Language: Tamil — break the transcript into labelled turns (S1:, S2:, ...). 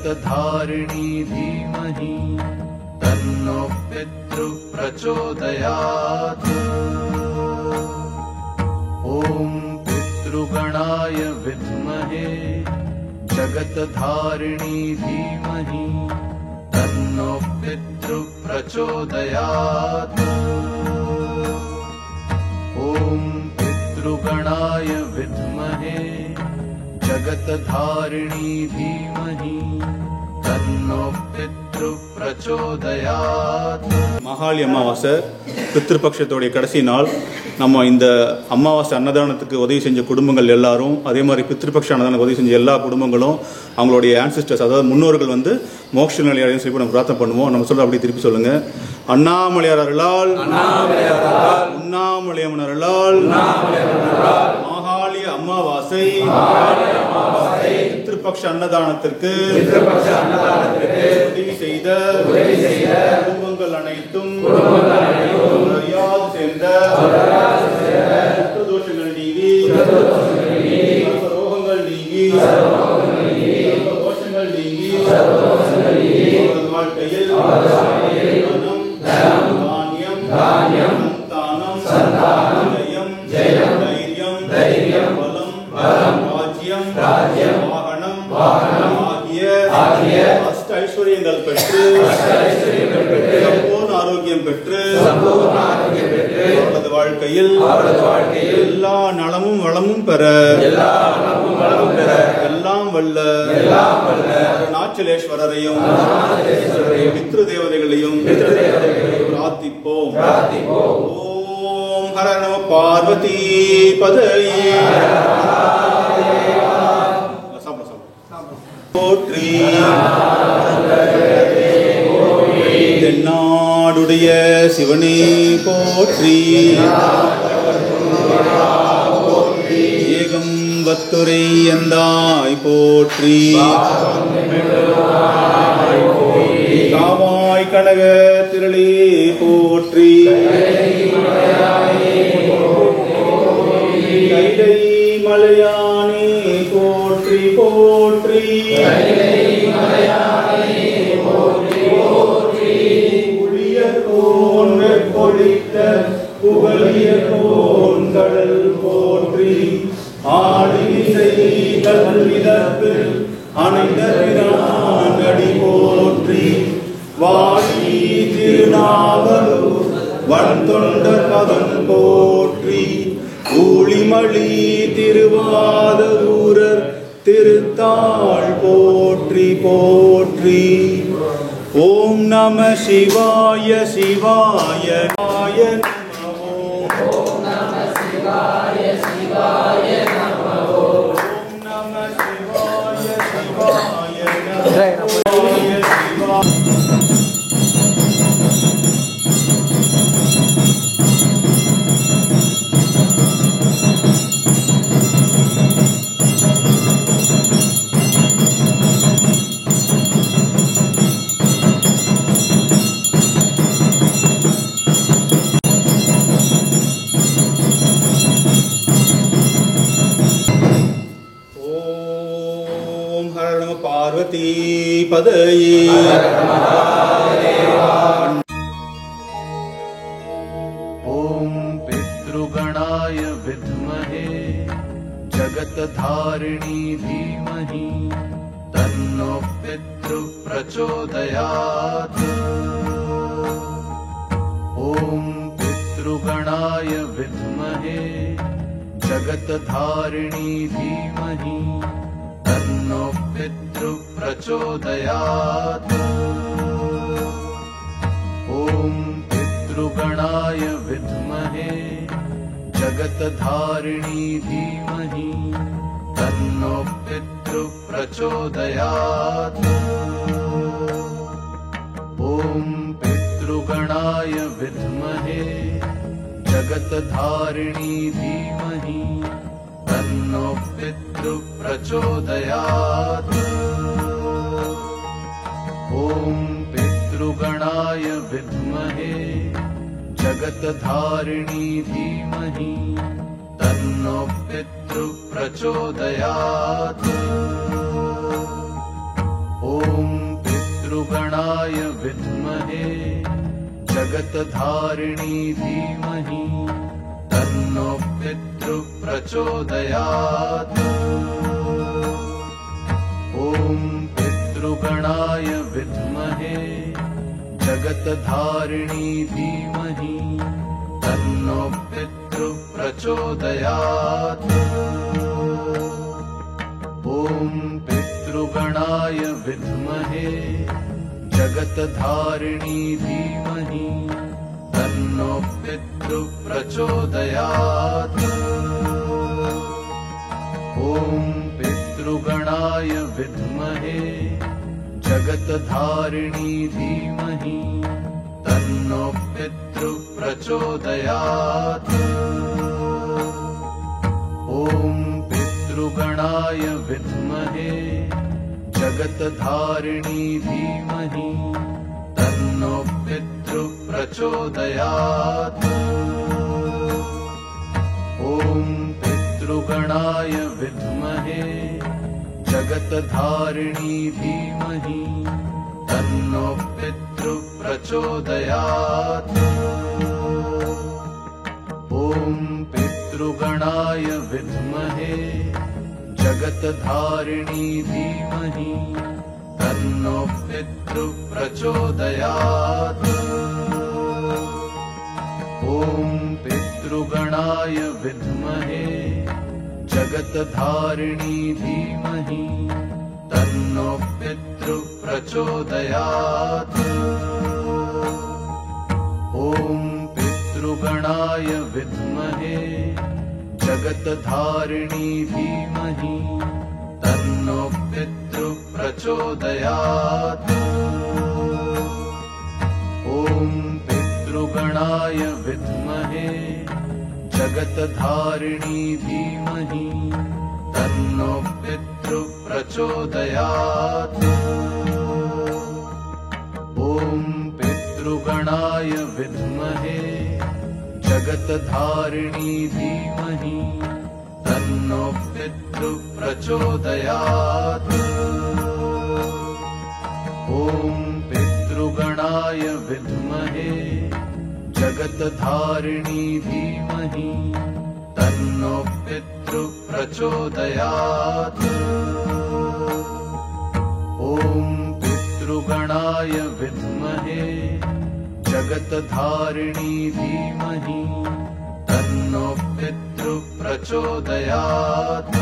S1: जगत्धारिणी धीमहि तन्नो पितृ प्रचोदयात्। ॐ पितृगणाय विद्महे जगत्धारिणी धीमहि तन्नो पितृ प्रचोदयात्। ॐ पितृगणाय विद्महे जगत्धारिणी धीमहि तन्नो पितृ प्रचोदयात्।
S2: மகாளி அமாவாசை பித்ருபக்ஷத்தோடைய கடைசி நாள். நம்ம இந்த அமாவாசை அன்னதானத்துக்கு உதவி செஞ்ச குடும்பங்கள் எல்லாரும், அதே மாதிரி பித்ருபக்ஷ அன்னதானம் உதவி செஞ்ச எல்லா குடும்பங்களும் அவங்களுடைய ஆன்சிஸ்டர்ஸ், அதாவது முன்னோர்கள் மோட்ச நிலையடையும் சொல்லி நம்ம பிரார்த்தனை பண்ணுவோம். நம்ம சொல்ல அப்படி திருப்பி சொல்லுங்க. அண்ணாமலையார் அருளால், உண்ணாமலையம்மன் அருளால், மகாளிய அமாவாசை பித்ருபக்ஷ அன்னதானத்திற்கு உதவி செய்த குடும்பங்கள் அனைத்தும் சேர்ந்த தோஷங்கள் நீங்கி, ரோகங்கள் நீங்கி, தோஷங்கள் நீங்கி வாழ்க்கையில் தானியம், சந்தானம், தைரியம், பலம், ராஜ்யம், வாகனம் ஆகிய அஷ்ட ஐஸ்வர்யங்கள் பெற்று சம்பூர்ண ஆரோக்கியம் பெற்று அவரது வாழ்க்கையில் எல்லா நலமும் வளமும் பெற எல்லாம் வல்ல நாச்சலேஸ்வரரையும் பித்ரு தேவதைகளையும் பிரார்த்திப்போம். ஓம் ஹர நம பார்வதி பதயே போற்றி. தென்னாடுடைய சிவனே போற்றி. ஏகம்பத்துரை எந்தாய் போற்றி. காவாய் கனக திரளே போற்றி. கைலை மலையானே போற்றி போற்றி. பொழித்த புகழிய கடல் போற்றி. ஆடிசை கல்விதற்கு அனைந்தடி போற்றி. வாழி திருநாவலூர் வன் தொண்டர் பதம் போற்றி. ஊழிமளி திருவாதூரர் திருத்தாள் போற்றி போற்றி. ஓம் நம சிவாய சிவாய நமோ. ஓம் நம சிவாய சிவாய நமோ. ஓம் நம சிவாய சிவாய நமோ. பார்வதி பதயே.
S1: ஓம் பித்ருகணாய வித்மஹே ஜகத்தாரிணி தீமஹி தன்னோ பித்ரு பிரச்சோதயாத். ஓம் பித்ருகணாய வித்மஹே ஜகத்தாரிணி தீமஹி तन्नो पितृ प्रचोदयात्। ॐ पितृगणाय विद्महे जगत्धारिणी धीमहि तन्नो पितृ प्रचोदयात्। ॐ पितृगणाय विद्महे जगत्धारिणी धीमहि तन्नो पितृ प्रचोदयात्। ॐ पितृगणाय विद्महे जगत्धारिणी धीमहि तन्नो पितृ प्रचोदयात्। ॐ पितृगणाय विद्महे जगत्धारिणी धीमहि तन्नो पितृ प्रचोदयात्। ॐ पितृगणाय विद्महे जगत्धारिणी धीमहि तन्नो पितृ प्रचोदयात्। ॐ पितृगणाय विद्महे जगत्धारिणी धीमहि तन्नो पितृ प्रचोदयात्। ॐ पितृगणाय विद्महे जगत्धारिणी धीमहि तन्नो पितृ प्रचोदयात्। ॐ पितृगणाय विद्महे जगत्धारिणी धीमहि तन्नो पितृ प्रचोदयात्। ॐ पितृगणाय विद्महे जगत्धारिणी धीमहि तन्नो पितृ प्रचोदयात्। ॐ पितृगणाय विद्महे जगत्धारिणी धीमहि तन्नो पितृ प्रचोदयात्। ॐ पितृगणाय विद्महे जगत्धारिणी धीमहि तन्नो पितृ प्रचोदयात्। ॐ पितृगणाय विद्महे जगत्धारिणी धीमहि तन्नो पितृ प्रचोदयात्। ॐ पितृगणाय विद्महे जगत्धारिणी धीमहि तन्नो पितृ प्रचोदयात्। ॐ पितृगणाय विद्महे जगत्धारिणी धीमहि तन्नो पितृ प्रचोदयात्। ॐ पितृगणाय विद्महे जगत्धारिणी धीमहि तन्नो पितृ प्रचोदयात्। ॐ पितृगणाय विद्महे जगत्धारिणी धीमहि तन्नो पितृ प्रचोदयात्।